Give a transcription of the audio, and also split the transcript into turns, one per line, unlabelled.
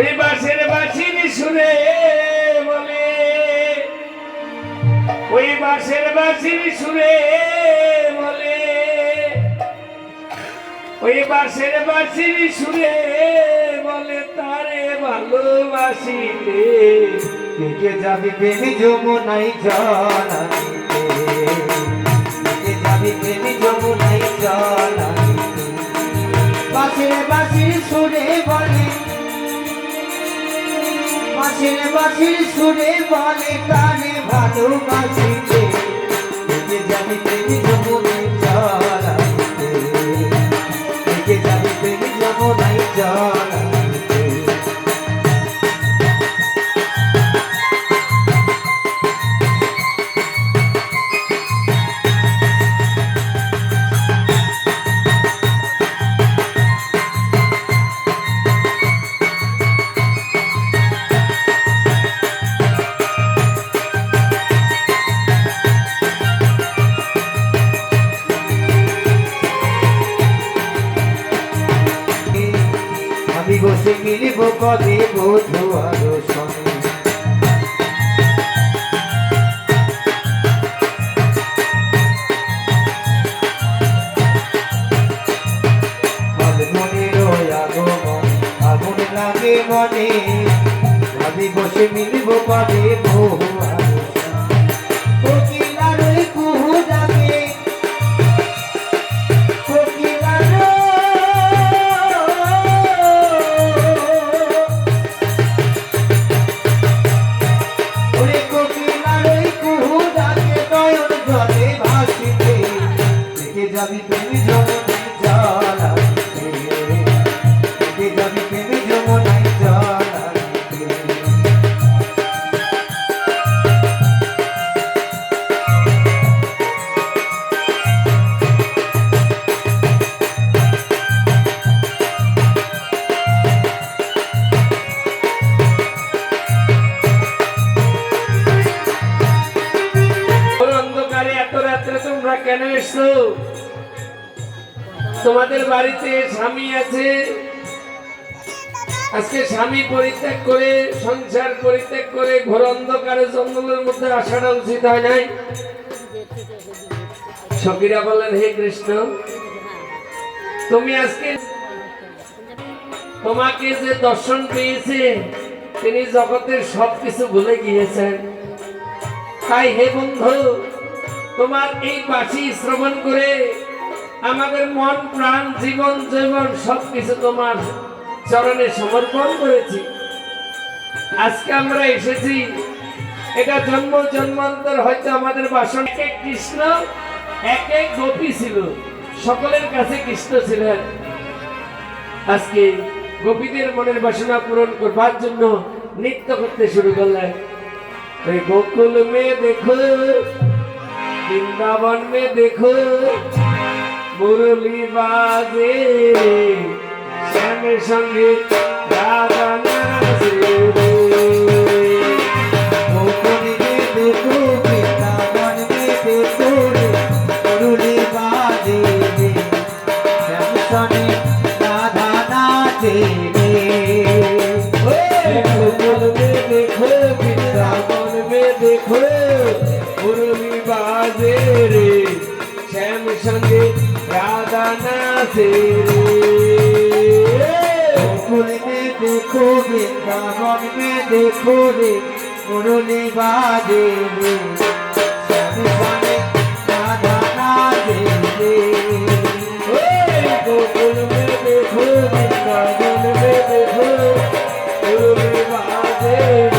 ওই বাঁশের বাঁশির সুরে বলে, ওই বাঁশের বাঁশির সুরে বলে, ওই বাঁশের বাঁশির সুরে বলে তারে ভালোবাসিলে
কে যাবি প্রেমী যমুনাই জলানিতে, কে যাবি প্রেমী যমুনাই জলানিতে। বাঁশির বাঁশির সুরে বলে, বাঁশির বাঁশির সুরে বলে তারে ভালোবাসিলে কে যাবি প্রেমী যমুনাই জলানিতে, কে যাবি প্রেমী যমুনাই জলানিতে। আমি বসে মিলিব কবে বধু আরো শোনে, মনের আগমন আগুন লাগে মনে, আমি বসে মিলিব কবে বহু আরো কোকিলার কুহু ডাকে, যাবি প্রেমী যমুনাই জলানিতে, কে যাবি প্রেমী যমুনাই জলানিতে।
অন্ধকারে এত রাত্রে তোমরা কেন এসছো? তোমাদের বাড়িতে স্বামী আছে, আজকে স্বামী পরিত্যাগ করে সংসার পরিত্যাগ করে ঘোর অন্ধকারে জঙ্গলের মধ্যে আসাটা উচিত হয় নাই? সখীরা বললেন, হে কৃষ্ণ, তুমি আজকে তোমাকে যে দর্শন পেয়েছে তিনি জগতের সবকিছু ভুলে গিয়েছেন। তাই হে বন্ধু, তোমার এই বাঁশি শ্রবণ করে আমাদের মন প্রাণ জীবন জীবন সবকিছু তোমার চরণে সমর্পণ করেছি। আজকে আমরা এসেছি, এটা জন্ম জন্মান্তর হয়তো আমাদের বাসন। এক এক কৃষ্ণ এক এক গোপী ছিল, সকলের কাছে কৃষ্ণ ছিলেন। আজকে গোপীদের মনের বাসনা পূরণ করবার জন্য নৃত্য করতে শুরু করলেন। ওই গোকুল মে দেখো, বৃন্দাবন মে দেখো, মুরলি বাজে শ্যামের সঙ্গে রাধা নাচে রে।
গোকুল মে দেখো, বৃন্দাবন মে দেখো রে, মুরলি বাজে রে, শ্যাম সনে রাধা নাচে রে।
গোকুল মে দেখো, বৃন্দাবন মে দেখো, মুরলি বাজে রে, শ্যাম সঙ্গে রাধা নাচে রে।
गोकुल में देखो, वृंदावन में देखो रे, मुरली बाजे रे, श्याम सने राधा नाचे रे।
गोकुल में देखो, वृंदावन में देखो, मुरली बाजे